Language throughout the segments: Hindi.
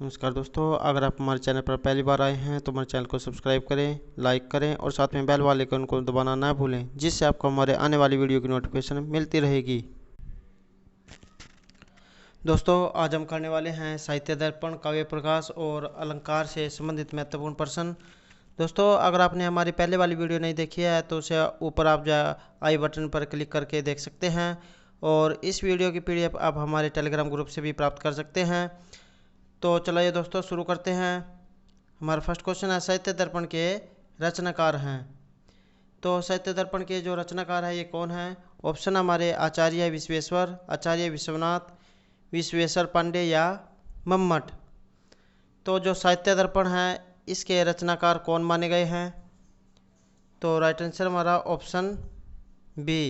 नमस्कार दोस्तों, अगर आप हमारे चैनल पर पहली बार आए हैं तो हमारे चैनल को सब्सक्राइब करें, लाइक करें और साथ में बेल वाले आइकन को दबाना ना भूलें, जिससे आपको हमारे आने वाली वीडियो की नोटिफिकेशन मिलती रहेगी। दोस्तों, आज हम करने वाले हैं साहित्य दर्पण, काव्य प्रकाश और अलंकार से संबंधित महत्वपूर्ण प्रश्न। दोस्तों, अगर आपने हमारी पहले वाली वीडियो नहीं देखी है तो उसे ऊपर आप जो आई बटन पर क्लिक करके देख सकते हैं, और इस वीडियो की पीडीएफ आप हमारे टेलीग्राम ग्रुप से भी प्राप्त कर सकते हैं। तो चलिए दोस्तों, शुरू करते हैं। हमारा फर्स्ट क्वेश्चन है, साहित्य दर्पण के रचनाकार हैं। तो साहित्य दर्पण के जो रचनाकार है ये कौन है? ऑप्शन हमारे आचार्य विश्वेश्वर, आचार्य विश्वनाथ, विश्वेश्वर पांडे या मम्मट। तो जो साहित्य दर्पण है इसके रचनाकार कौन माने गए हैं? तो राइट आंसर हमारा ऑप्शन बी,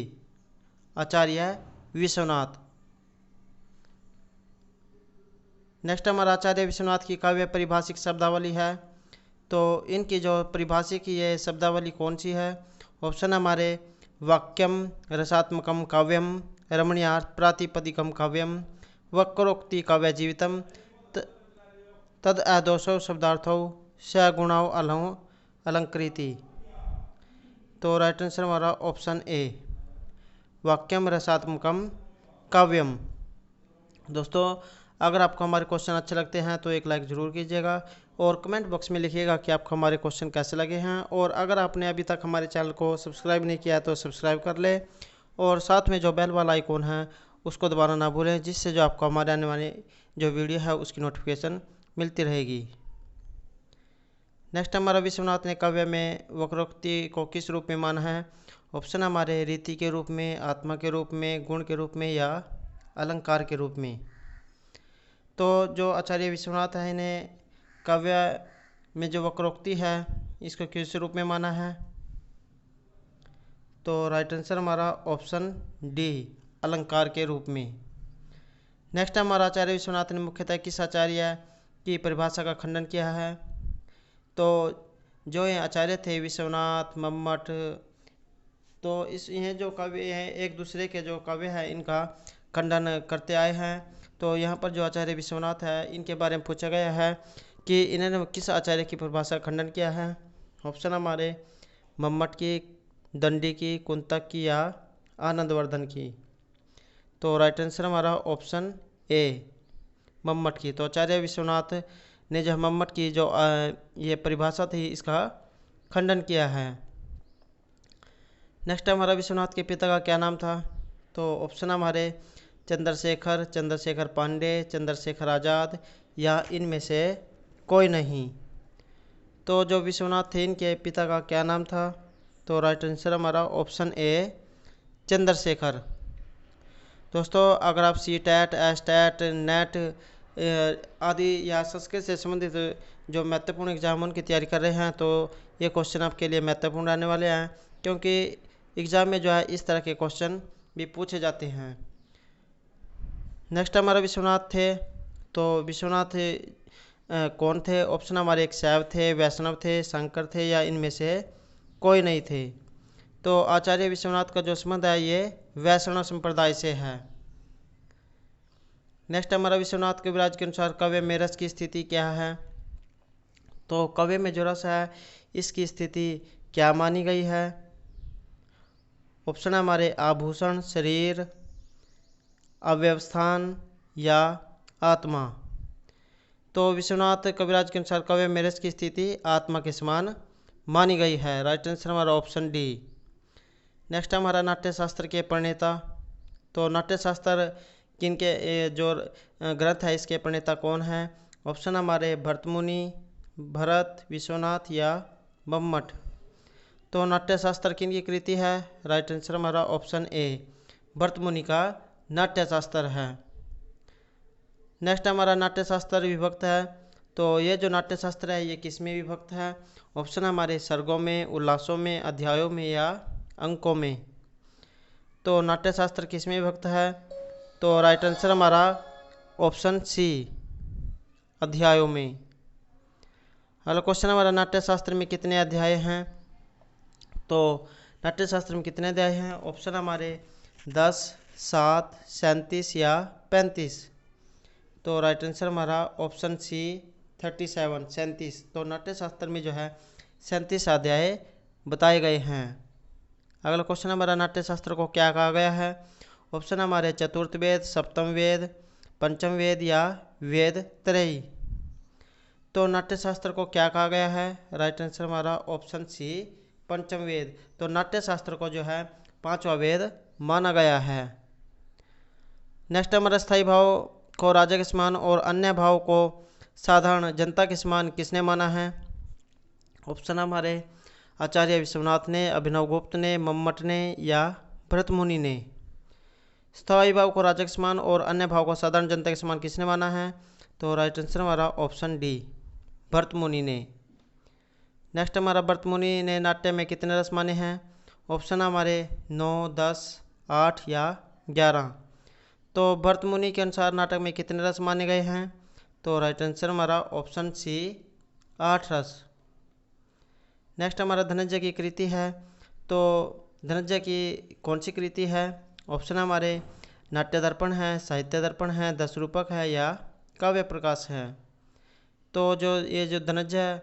आचार्य विश्वनाथ। नेक्स्ट हमारा आचार्य विश्वनाथ की काव्य परिभाषिक शब्दावली है। तो इनकी जो परिभाषिक ये शब्दावली कौन सी है? ऑप्शन हमारे वाक्यम रसात्मकम काव्यम, रमणीयार्थ प्रातिपदिकम काव्यम, वक्रोक्ति काव्य जीवितम, तद अदोषौ शब्दार्थौ सगुणौ अलंकृति। तो राइट आंसर हमारा ऑप्शन ए, वाक्यम रसात्मकम काव्यम। दोस्तों, अगर आपको हमारे क्वेश्चन अच्छे लगते हैं तो एक लाइक ज़रूर कीजिएगा और कमेंट बॉक्स में लिखिएगा कि आपको हमारे क्वेश्चन कैसे लगे हैं। और अगर आपने अभी तक हमारे चैनल को सब्सक्राइब नहीं किया है तो सब्सक्राइब कर ले, और साथ में जो बेल वाला आइकॉन है उसको दबाना ना भूलें, जिससे जो आपको हमारे आने वाली जो वीडियो है उसकी नोटिफिकेशन मिलती रहेगी। नेक्स्ट हमारा विश्वनाथ ने काव्य में वक्रोक्ति को किस रूप में माना है? ऑप्शन हमारे रीति के रूप में, आत्मा के रूप में, गुण के रूप में या अलंकार के रूप में। तो जो आचार्य विश्वनाथ है इन्हें काव्य में जो वक्रोक्ति है इसको किस रूप में माना है? तो राइट आंसर हमारा ऑप्शन डी, अलंकार के रूप में। नेक्स्ट हमारा आचार्य विश्वनाथ ने मुख्यतः किस आचार्य की परिभाषा का खंडन किया है? तो जो ये आचार्य थे विश्वनाथ, मम्मट, तो ये जो काव्य हैं एक दूसरे के जो काव्य है इनका खंडन करते आए हैं। तो यहाँ पर जो आचार्य विश्वनाथ है इनके बारे में पूछा गया है कि इन्होंने किस आचार्य की परिभाषा का खंडन किया है? ऑप्शन हमारे मम्मट की, दंडी की, कुंतक की या आनंदवर्धन की। तो राइट आंसर हमारा ऑप्शन ए, मम्मट की। तो आचार्य विश्वनाथ ने जो मम्मट की जो ये परिभाषा थी इसका खंडन किया है। नेक्स्ट हमारा विश्वनाथ के पिता का क्या नाम था? तो ऑप्शन हमारे चंद्रशेखर, चंद्रशेखर पांडे, चंद्रशेखर आज़ाद या इनमें से कोई नहीं। तो जो विश्वनाथ थे इनके पिता का क्या नाम था? तो राइट आंसर हमारा ऑप्शन ए, चंद्रशेखर। दोस्तों, अगर आप सी टैट, एस टैट, नेट आदि या संस्कृत से संबंधित जो महत्वपूर्ण एग्जाम उनकी तैयारी कर रहे हैं तो ये क्वेश्चन आपके लिए महत्वपूर्ण रहने वाले हैं, क्योंकि एग्ज़ाम में जो है इस तरह के क्वेश्चन भी पूछे जाते हैं। नेक्स्ट हमारा विश्वनाथ थे, तो विश्वनाथ कौन थे? ऑप्शन हमारे एक शैव थे, वैष्णव थे, शंकर थे या इनमें से कोई नहीं थे। तो आचार्य विश्वनाथ का जो संबंध है ये वैष्णव संप्रदाय से है। नेक्स्ट हमारा विश्वनाथ कविराज के अनुसार काव्य में रस की स्थिति क्या है? तो काव्य में जो रस है इसकी स्थिति क्या मानी गई है? ऑप्शन हमारे आभूषण, शरीर, अव्यवस्थान या आत्मा। तो विश्वनाथ कविराज के अनुसार काव्य में रस की स्थिति आत्मा के समान मानी गई है। राइट आंसर हमारा ऑप्शन डी। नेक्स्ट हमारा नाट्यशास्त्र के प्रणेता। तो नाट्यशास्त्र किनके जो ग्रंथ है इसके प्रणेता कौन है? ऑप्शन हमारे भरतमुनि, भरत, विश्वनाथ या मम्मट। तो नाट्यशास्त्र किनकी कृति है? राइट आंसर हमारा ऑप्शन ए, भरतमुनि का नाट्यशास्त्र है। नेक्स्ट हमारा नाट्यशास्त्र विभक्त है। तो ये जो नाट्यशास्त्र है ये किस में विभक्त है? ऑप्शन हमारे सर्गों में, उल्लासों में, अध्यायों में या अंकों में। तो नाट्यशास्त्र किस में विभक्त है? तो राइट आंसर हमारा ऑप्शन सी, अध्यायों में। अगला क्वेश्चन हमारा नाट्यशास्त्र में कितने अध्याय हैं? तो नाट्यशास्त्र में कितने अध्याय हैं? ऑप्शन हमारे 10, 7, 37 या 35। तो राइट आंसर हमारा ऑप्शन सी 37 37। तो नाट्य शास्त्र में जो है 37 अध्याय बताए गए हैं। अगला क्वेश्चन हमारा नाट्य शास्त्र को क्या कहा गया है। ऑप्शन हमारे चतुर्थ वेद, सप्तम वेद, पंचम वेद या वेद त्रयी। तो नाट्य शास्त्र को क्या कहा गया है। राइट आंसर हमारा ऑप्शन सी पंचम वेद। तो नाट्य शास्त्र को जो है पांचवा वेद माना गया है। नेक्स्ट हमारा स्थायी भाव को राजा के समान और अन्य भाव को साधारण जनता के समान किसने माना है। ऑप्शन हमारे आचार्य विश्वनाथ ने, अभिनव गुप्त ने, मम्मट ने या भरत मुनि ने। स्थायी भाव को राजा के समान और अन्य भाव को साधारण जनता के समान किसने माना है। तो राइट आंसर हमारा ऑप्शन डी भरत मुनि ने। नेक्स्ट हमारा भरत मुनि ने नाट्य में कितने रस माने हैं। ऑप्शन हमारे 9, 10, 8 या 11। तो भरत मुनि के अनुसार नाटक में कितने रस माने गए हैं। तो राइट आंसर हमारा ऑप्शन सी 8 रस। नेक्स्ट हमारा धनंजय की कृति है। तो धनंजय की कौन सी कृति है। ऑप्शन हमारे नाट्य दर्पण है, साहित्य दर्पण है, दस रूपक है या काव्य प्रकाश है। तो जो धनंजय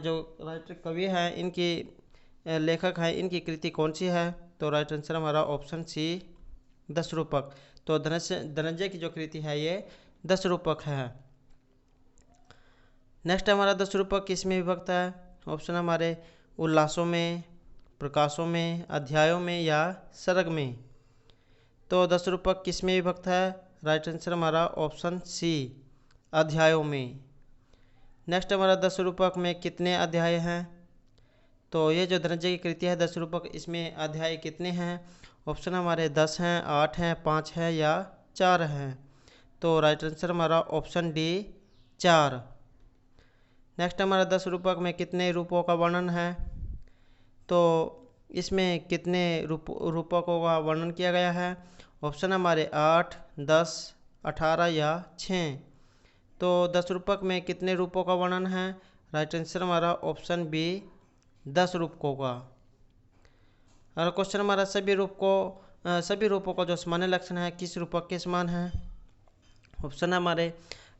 जो राइटर कवि हैं, इनकी लेखक हैं, इनकी कृति कौन सी है। तो राइट आंसर हमारा ऑप्शन सी दस रूपक। तो धनंजय की जो कृति है ये दस रूपक है। नेक्स्ट हमारा दस रूपक किस में विभक्त है। ऑप्शन हमारे उल्लासों में, प्रकाशों में, अध्यायों में या सर्ग में। तो दस रूपक किस में विभक्त है। राइट आंसर हमारा ऑप्शन सी अध्यायों में। नेक्स्ट हमारा दस रूपक में कितने अध्याय हैं। तो ये जो धनंजय की कृति है दस रूपक, इसमें अध्याय कितने हैं। ऑप्शन हमारे 10 हैं, 8 हैं, 5 हैं या 4 हैं। तो राइट आंसर हमारा ऑप्शन डी 4। नेक्स्ट हमारा दस रूपक में कितने रूपों का वर्णन है। तो इसमें कितने रूपकों का वर्णन किया गया है। ऑप्शन हमारे 8, 10, 18 या 6। तो दस रूपक में कितने रूपों का वर्णन है। राइट आंसर हमारा ऑप्शन बी 10 रूपकों का। अगला क्वेश्चन हमारा सभी रूपों का जो सामान्य लक्षण है किस रूपक के समान है। ऑप्शन हमारे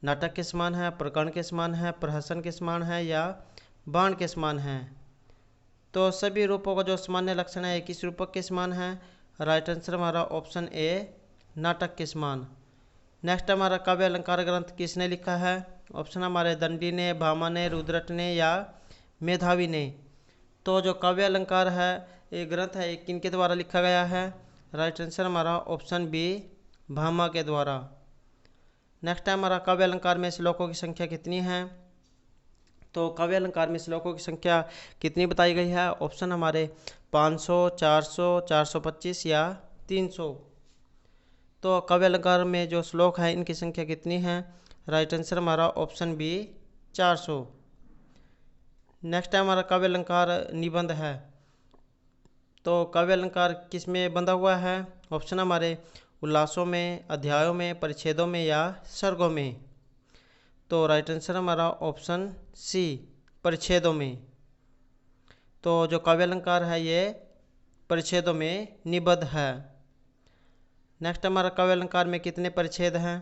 नाटक के समान है, प्रकरण के समान है, प्रहसन के समान है या बाण के समान है। तो सभी रूपों का जो सामान्य लक्षण है किस रूपक के समान है। राइट आंसर हमारा ऑप्शन ए नाटक के समान। नेक्स्ट हमारा काव्य अलंकार ग्रंथ किसने लिखा है। ऑप्शन हमारे दंडी ने, भामा ने, रुद्रट ने या मेधावी ने। तो जो काव्य अलंकार है ये ग्रंथ है, किनके द्वारा लिखा गया है। राइट आंसर हमारा ऑप्शन बी भामा के द्वारा। नेक्स्ट है हमारा काव्य अलंकार में श्लोकों की संख्या कितनी है। तो काव्य अलंकार में श्लोकों की संख्या कितनी बताई गई है। ऑप्शन हमारे 500, 400, 425 या 300। तो काव्य अलंकार में जो श्लोक है इनकी संख्या कितनी है। राइट आंसर हमारा ऑप्शन बी 400। नेक्स्ट है हमारा काव्य अलंकार निबंध है। तो काव्य अलंकार किस में बंधा हुआ है। ऑप्शन हमारे उल्लासों में, अध्यायों में, परिच्छेदों में या सर्गों में। तो राइट आंसर हमारा ऑप्शन सी परिच्छेदों में। तो जो काव्य अलंकार है ये परिच्छेदों में निबद्ध है। नेक्स्ट हमारा काव्य अलंकार में कितने परिच्छेद हैं।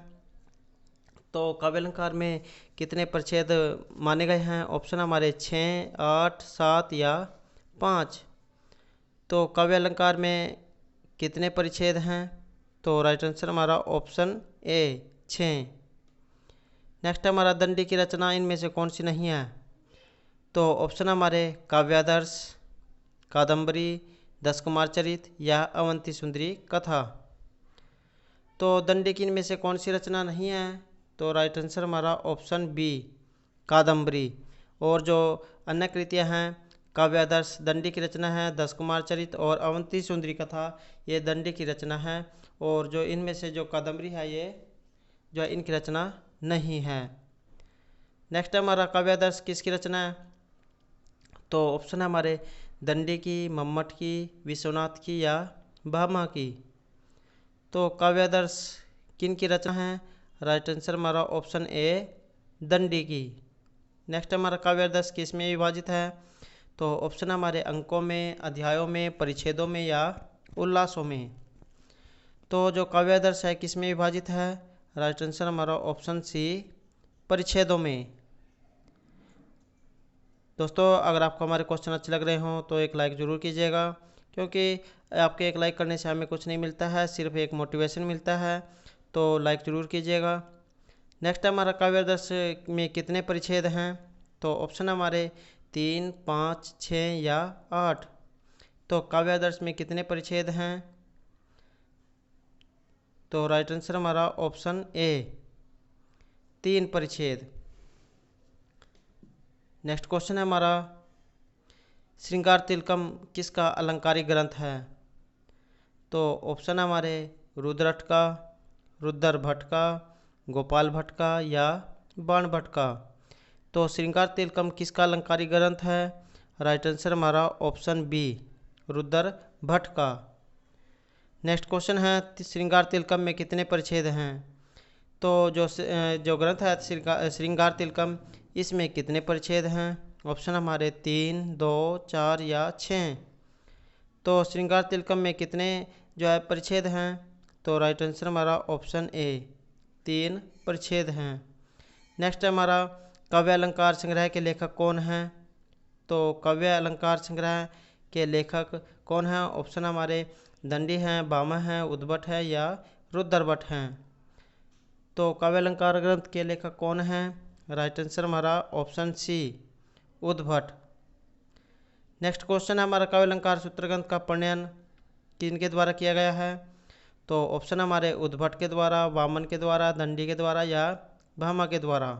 तो काव्य अलंकार में कितने परिच्छेद माने गए हैं। ऑप्शन हमारे 6, 8, 7 या 5। तो काव्य अलंकार में कितने परिच्छेद हैं। तो राइट आंसर हमारा ऑप्शन ए 6। नेक्स्ट हमारा दंडी की रचना इनमें से कौन सी नहीं है। तो ऑप्शन हमारे काव्यादर्श, कादंबरी, दस कुमार चरित या अवंती सुंदरी कथा। तो दंडी की इनमें से कौन सी रचना नहीं है। तो राइट आंसर हमारा ऑप्शन बी कादंबरी। और जो अन्य कृतियाँ हैं काव्यादर्श दंडी की रचना है, दस कुमार चरित और अवंती सुंदरी कथा ये दंडी की रचना है। और जो इनमें से जो कादंबरी है ये जो इनकी रचना नहीं है। नेक्स्ट हमारा काव्यादर्श किसकी रचना है। तो ऑप्शन हमारे दंडी की, मम्मट की, विश्वनाथ की या भामा की। तो काव्यादर्श किन की रचना है। राइट आंसर हमारा ऑप्शन ए दंडी की। नेक्स्ट हमारा काव्यादर्श किस में विभाजित है। तो ऑप्शन हमारे अंकों में, अध्यायों में, परिच्छेदों में या उल्लासों में। तो जो काव्यादर्श है किस में विभाजित है। राइट आंसर हमारा ऑप्शन सी, परिच्छेदों में। दोस्तों अगर आपको हमारे क्वेश्चन अच्छे लग रहे हों तो एक लाइक ज़रूर कीजिएगा, क्योंकि आपके एक लाइक करने से हमें कुछ नहीं मिलता है, सिर्फ एक मोटिवेशन मिलता है, तो लाइक ज़रूर कीजिएगा। नेक्स्ट हमारा काव्यादर्श में कितने परिच्छेद हैं? तो ऑप्शन हमारे 3, 5, 6 या 8। तो काव्यादर्श में कितने परिच्छेद हैं? तो राइट आंसर हमारा ऑप्शन ए, 3 परिच्छेद। नेक्स्ट क्वेश्चन है हमारा, श्रृंगार तिलकम किसका अलंकारिक ग्रंथ है? तो ऑप्शन हमारे रुद्रट का, रुद्र भट्ट का, गोपाल भट्ट का या बाण भट्ट का। तो श्रृंगार तिलकम किसका अलंकारिक ग्रंथ है? राइट आंसर हमारा ऑप्शन बी, रुद्र भट्ट का। नेक्स्ट क्वेश्चन है, श्रृंगार तिलकम में कितने परिच्छेद हैं? तो जो ग्रंथ है श्रृंगार तिलकम, इसमें कितने परिच्छेद हैं? ऑप्शन हमारे 3, 2, 4 या 6। तो श्रृंगार तिलकम में कितने जो है परिच्छेद हैं? तो राइट आंसर हमारा ऑप्शन ए, 3 परिच्छेद हैं। नेक्स्ट हमारा, काव्य अलंकार संग्रह के लेखक कौन हैं? तो काव्य अलंकार संग्रह के लेखक कौन हैं? ऑप्शन हमारे दंडी हैं, भामा हैं, उद्भट है या रुद्रभट्ट हैं। तो काव्य अलंकार ग्रंथ के लेखक कौन हैं? राइट आंसर हमारा ऑप्शन सी, उद्भट। नेक्स्ट क्वेश्चन है हमारा, काव्य अलंकार सूत्र ग्रंथ का प्रणयन किनके द्वारा किया गया है? तो ऑप्शन हमारे उद्भट के द्वारा, वामन के द्वारा, दंडी के द्वारा या भामा के द्वारा।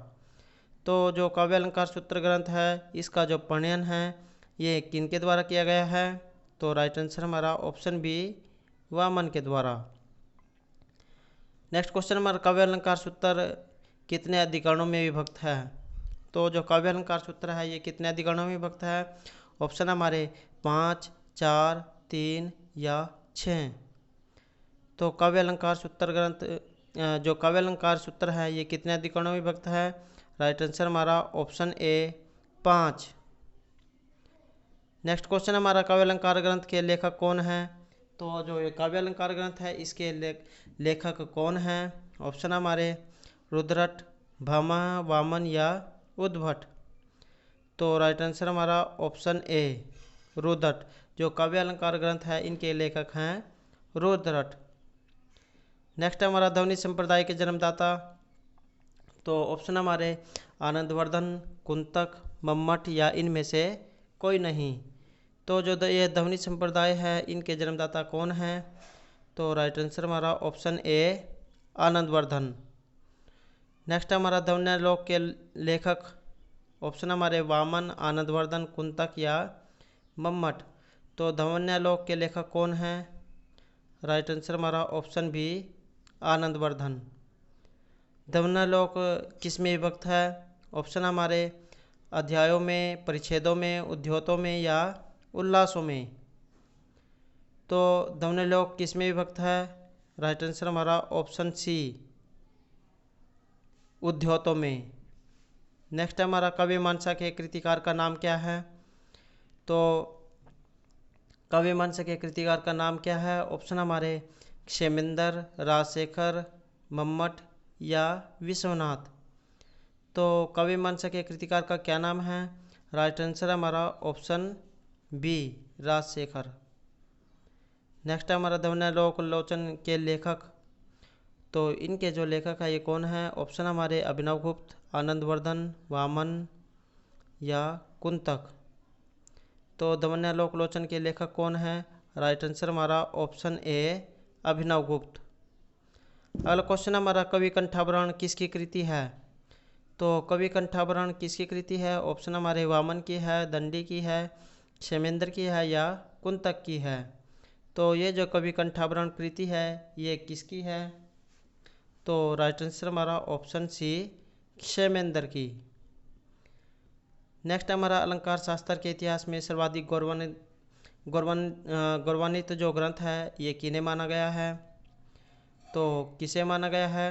तो जो काव्य अलंकार सूत्र ग्रंथ है, इसका जो प्रणयन है ये किनके द्वारा किया गया है? तो राइट आंसर हमारा ऑप्शन बी, वामन के द्वारा। नेक्स्ट क्वेश्चन हमारा, काव्य अलंकार सूत्र कितने अधिकरणों में विभक्त है? तो जो काव्य अलंकार सूत्र है ये कितने अधिकरणों में विभक्त है? ऑप्शन हमारे 5, 4, 3 या 6। तो काव्य अलंकार सूत्र ग्रंथ जो काव्य अलंकार सूत्र है ये कितने अधिकरणों में विभक्त है? राइट आंसर हमारा ऑप्शन ए, 5। नेक्स्ट क्वेश्चन हमारा, काव्य अलंकार ग्रंथ के लेखक कौन हैं? तो जो ये काव्य अलंकार ग्रंथ है इसके लेखक कौन हैं? ऑप्शन हमारे रुद्रट, भामा, वामन या उद्भट। तो राइट आंसर हमारा ऑप्शन ए, रुद्रट। जो काव्य अलंकार ग्रंथ है इनके लेखक हैं रुद्रट। नेक्स्ट हमारा, ध्वनि संप्रदाय के जन्मदाता। तो ऑप्शन हमारे आनंदवर्धन, कुंतक, मम्मट या इनमें से कोई नहीं। तो जो ये ध्वनि संप्रदाय है इनके जन्मदाता कौन हैं? तो राइट आंसर हमारा ऑप्शन ए, आनंदवर्धन। नेक्स्ट हमारा, ध्वन्यालोक के लेखक। ऑप्शन हमारे वामन, आनंदवर्धन, कुंतक या मम्मट। तो ध्वन्यालोक के लेखक कौन हैं? राइट आंसर हमारा ऑप्शन बी, आनंदवर्धन। ध्वन्यालोक किस में विभक्त है? ऑप्शन हमारे अध्यायों में, परिच्छेदों में, उद्योतों में या उल्लासों में। तो ध्वन्यालोक किस में विभक्त है? राइट आंसर हमारा ऑप्शन सी, उद्योतों में। नेक्स्ट हमारा, काव्य मीमांसा के कृतिकार का नाम क्या है? तो काव्य मीमांसा के कृतिकार का नाम क्या है? ऑप्शन हमारे क्षेमेंद्र, राजशेखर, मम्मट या विश्वनाथ। तो काव्य मीमांसा के कृतिकार का क्या नाम है? राइट आंसर हमारा ऑप्शन बी, राजशेखर। नेक्स्ट हमारा, ध्वन्यालोक लोचन के लेखक। तो इनके जो लेखक है ये कौन है? ऑप्शन हमारे अभिनवगुप्त, आनंदवर्धन, वामन या कुंतक। तो ध्वन्यालोक लोचन के लेखक कौन है? राइट आंसर हमारा ऑप्शन ए, अभिनवगुप्त। अगला क्वेश्चन हमारा, कवि कंठाभरण किसकी कृति है? तो कवि कंठाभरण किसकी कृति है? ऑप्शन हमारे वामन की है, दंडी की है, क्षेमेंद्र की है या कुंतक की है। तो ये जो कवि कंठाभरण कृति है ये किसकी है? तो राइट आंसर हमारा ऑप्शन सी, क्षेमेंद्र की। नेक्स्ट हमारा, अलंकार शास्त्र के इतिहास में सर्वाधिक गौरवान्वित जो ग्रंथ है ये किन्हें माना गया है? तो किसे माना गया है?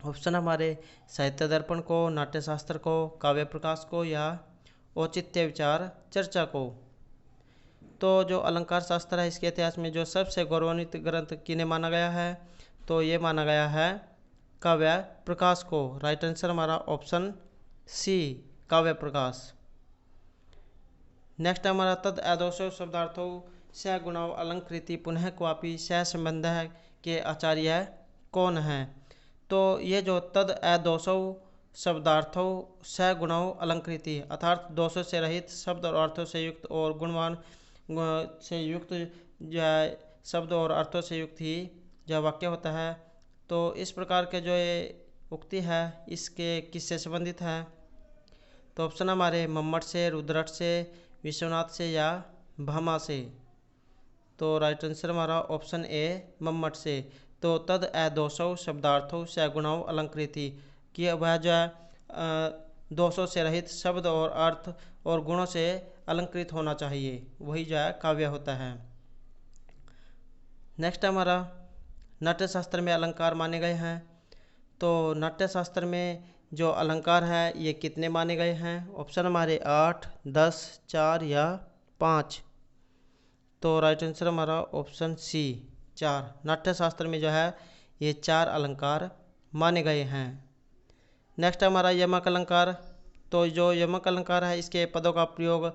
ऑप्शन हमारे साहित्य दर्पण को, नाट्यशास्त्र को, काव्य प्रकाश को या औचित्य विचार चर्चा को। तो जो अलंकार शास्त्र है इसके इतिहास में जो सबसे गौरवान्वित ग्रंथ किन्हें माना गया है? तो ये माना गया है काव्य प्रकाश को। राइट आंसर हमारा ऑप्शन सी, काव्य प्रकाश। नेक्स्ट हमारा तद आदोषो शब्दार्थों स गुणौ अलंकृति पुनः क्वापि स संबंध के आचार्य कौन है। तो ये जो तद आदोषो शब्दार्थों स गुणौ अलंकृति अर्थात दोषों से रहित शब्द और अर्थों से युक्त और गुणवान से युक्त शब्द और अर्थों से युक्त ही यह वाक्य होता है। तो इस प्रकार के जो ये उक्ति है इसके किससे संबंधित है। तो ऑप्शन हमारे मम्मट से, रुद्रट से, विश्वनाथ से या भामा से। तो राइट आंसर हमारा ऑप्शन ए, मम्मट से। तो तद अदोषौ शब्दार्थों से गुणौ अलंकृति कि वह जो है दोषों से रहित शब्द और अर्थ और गुणों से अलंकृत होना चाहिए, वही जो है काव्य होता है। नेक्स्ट हमारा नाट्य शास्त्र में अलंकार माने गए हैं। तो नाट्य शास्त्र में जो अलंकार है ये कितने माने गए हैं। ऑप्शन हमारे 8, 10, 4 या 5। तो राइट आंसर हमारा ऑप्शन सी, 4। नाट्य शास्त्र में जो है ये 4 अलंकार माने गए हैं। नेक्स्ट हमारा यमक अलंकार। तो जो यमक अलंकार है इसके पदों का प्रयोग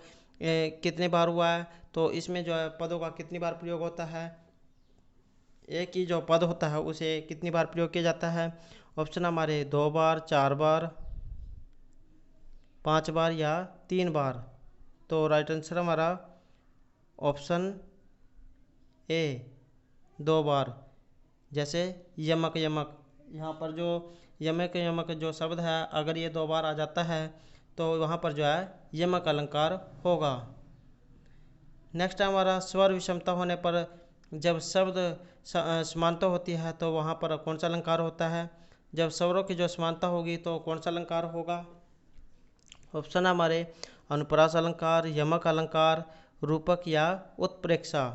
कितने बार हुआ है। तो इसमें जो है पदों का कितनी बार प्रयोग होता है, एक ही जो पद होता है उसे कितनी बार प्रयोग किया जाता है। ऑप्शन हमारे 2 बार, 4 बार, 5 बार या 3 बार। तो राइट आंसर हमारा ऑप्शन ए, 2 बार। जैसे यमक यमक, यहाँ पर जो यमक यमक जो शब्द है अगर ये 2 बार आ जाता है तो वहाँ पर जो है यमक अलंकार होगा। नेक्स्ट हमारा स्वर विषमता होने पर जब शब्द समानता होती है तो वहाँ पर कौन सा अलंकार होता है। जब स्वरों की जो समानता होगी तो कौन सा अलंकार होगा। ऑप्शन हमारे अनुप्रास अलंकार, यमक अलंकार, रूपक या उत्प्रेक्षा।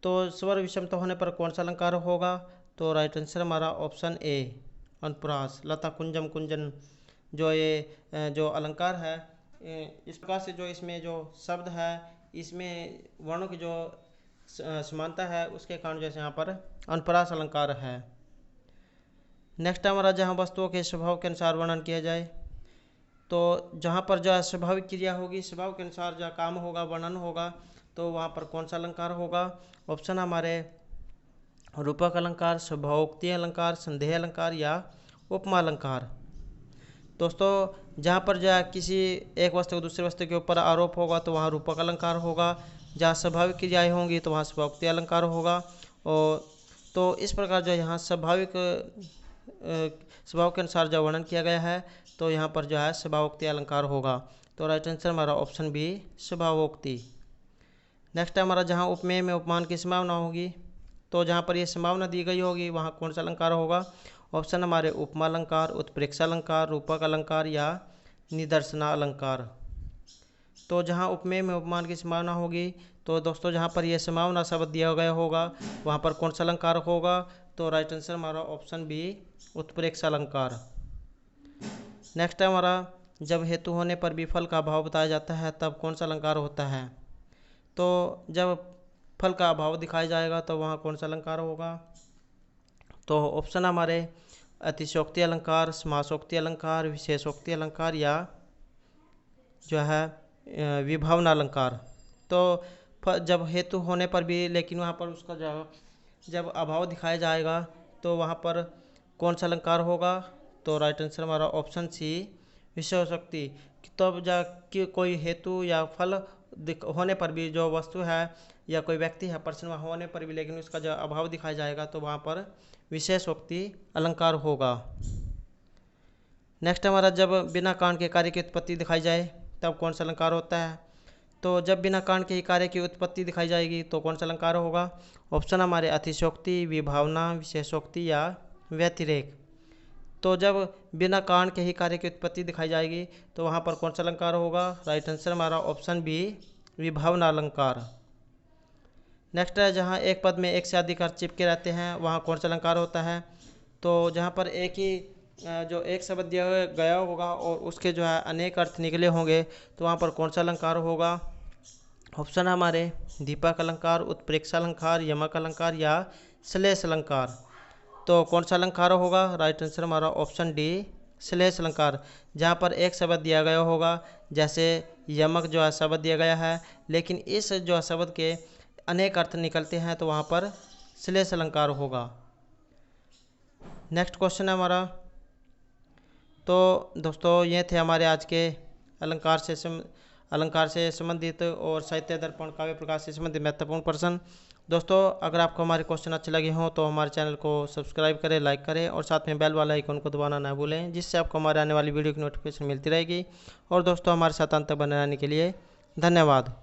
तो स्वर विषमता होने पर कौन सा अलंकार होगा। तो राइट आंसर हमारा ऑप्शन ए, अनुप्रास। लता कुंजम कुंजन जो ये जो अलंकार है इस प्रकार से जो इसमें जो शब्द है इसमें वर्णों की जो समानता है उसके कारण जैसे यहाँ पर अनुप्रास अलंकार है। नेक्स्ट हमारा जहाँ वस्तुओं के स्वभाव के अनुसार वर्णन किया जाए। तो जहाँ पर जो स्वाभाविक क्रिया होगी, स्वभाव के अनुसार जो काम होगा, वर्णन होगा, तो वहाँ पर कौन सा अलंकार होगा। ऑप्शन हमारे रूपक अलंकार, स्वभावोक्ति अलंकार, संदेह अलंकार या उपमा अलंकार। दोस्तों जहाँ पर जो है किसी एक वस्तु को दूसरे वस्तु के ऊपर आरोप होगा तो वहाँ रूपक अलंकार होगा। जहाँ स्वाभाविक क्रियाएँ होंगी तो वहाँ स्वभावोक्ति अलंकार होगा। और तो इस प्रकार जो यहाँ स्वाभाविक स्वभाव के अनुसार जो वर्णन किया गया है तो यहाँ पर जो है स्वभावोक्ति अलंकार होगा। तो राइट आंसर हमारा ऑप्शन बी, स्वभावोक्ति। नेक्स्ट हमारा जहाँ उपमेय में उपमान की संभावना होगी, तो जहाँ पर ये संभावना दी गई होगी वहाँ कौन सा अलंकार होगा। ऑप्शन हमारे उपमा अलंकार, उत्प्रेक्षा अलंकार, रूपक अलंकार या निदर्शना अलंकार। तो जहाँ उपमेय में उपमान की संभावना होगी तो दोस्तों जहाँ पर यह संभावना शब्द दिया गया होगा वहाँ पर कौन सा अलंकार होगा। तो राइट आंसर हमारा ऑप्शन बी, उत्प्रेक्षा अलंकार। नेक्स्ट हमारा जब हेतु होने पर भी फल का अभाव बताया जाता है तब कौन सा अलंकार होता है। तो जब फल का अभाव दिखाया जाएगा तो वहाँ कौन सा अलंकार होगा। तो ऑप्शन हमारे अतिशयोक्ति अलंकार, समासोक्ति अलंकार, विशेषोक्ति अलंकार या जो है विभावना अलंकार। तो जब हेतु होने पर भी लेकिन वहाँ पर उसका जब अभाव दिखाया जाएगा तो वहाँ पर कौन सा अलंकार होगा। तो राइट आंसर हमारा ऑप्शन सी, विशेषोक्ति। तब जा कि कोई हेतु या फल होने पर भी जो वस्तु है या कोई व्यक्ति है पर्सन होने पर भी लेकिन उसका जो अभाव दिखाया जाएगा तो वहाँ पर विशेषोक्ति अलंकार होगा। नेक्स्ट हमारा जब बिना कांड के कार्य की उत्पत्ति दिखाई जाए तब कौन सा अलंकार होता है। तो जब बिना कांड के ही कार्य की उत्पत्ति दिखाई जाएगी तो कौन सा अलंकार होगा। ऑप्शन हमारे अतिशयोक्ति, विभावना, विशेषोक्ति या व्यतिरेक। तो जब बिना कांड के ही कार्य की उत्पत्ति दिखाई जाएगी तो वहाँ पर कौन सा अलंकार होगा। राइट आंसर हमारा ऑप्शन बी, विभावना अलंकार। नेक्स्ट है जहाँ एक पद में एक से अधिक अर्थ चिपके रहते हैं वहाँ कौन सा अलंकार होता है। तो जहाँ पर एक ही जो एक शब्द दिया गया होगा और उसके जो है अनेक अर्थ निकले होंगे तो वहाँ पर कौन सा अलंकार होगा। ऑप्शन हमारे दीपक अलंकार, उत्प्रेक्षा अलंकार, यमक अलंकार या श्लेष अलंकार। तो कौन सा अलंकार होगा? राइट आंसर हमारा ऑप्शन डी श्लेष अलंकार, जहाँ पर एक शब्द दिया गया होगा, जैसे यमक जो है शब्द दिया गया है, लेकिन इस जो शब्द के अनेक अर्थ निकलते हैं, तो वहाँ पर श्लेष अलंकार होगा। नेक्स्ट क्वेश्चन है हमारा। तो दोस्तों ये थे हमारे आज के अलंकार से संबंधित और साहित्य दर्पण काव्य प्रकाश से संबंधित महत्वपूर्ण प्रश्न। दोस्तों अगर आपको हमारे क्वेश्चन अच्छे लगे हों तो हमारे चैनल को सब्सक्राइब करें, लाइक करें और साथ में बेल वाला आइकन को दबाना ना भूलें, जिससे आपको हमारे आने वाली वीडियो की नोटिफिकेशन मिलती रहेगी। और दोस्तों हमारे साथ अंत तक बने रहने के लिए धन्यवाद।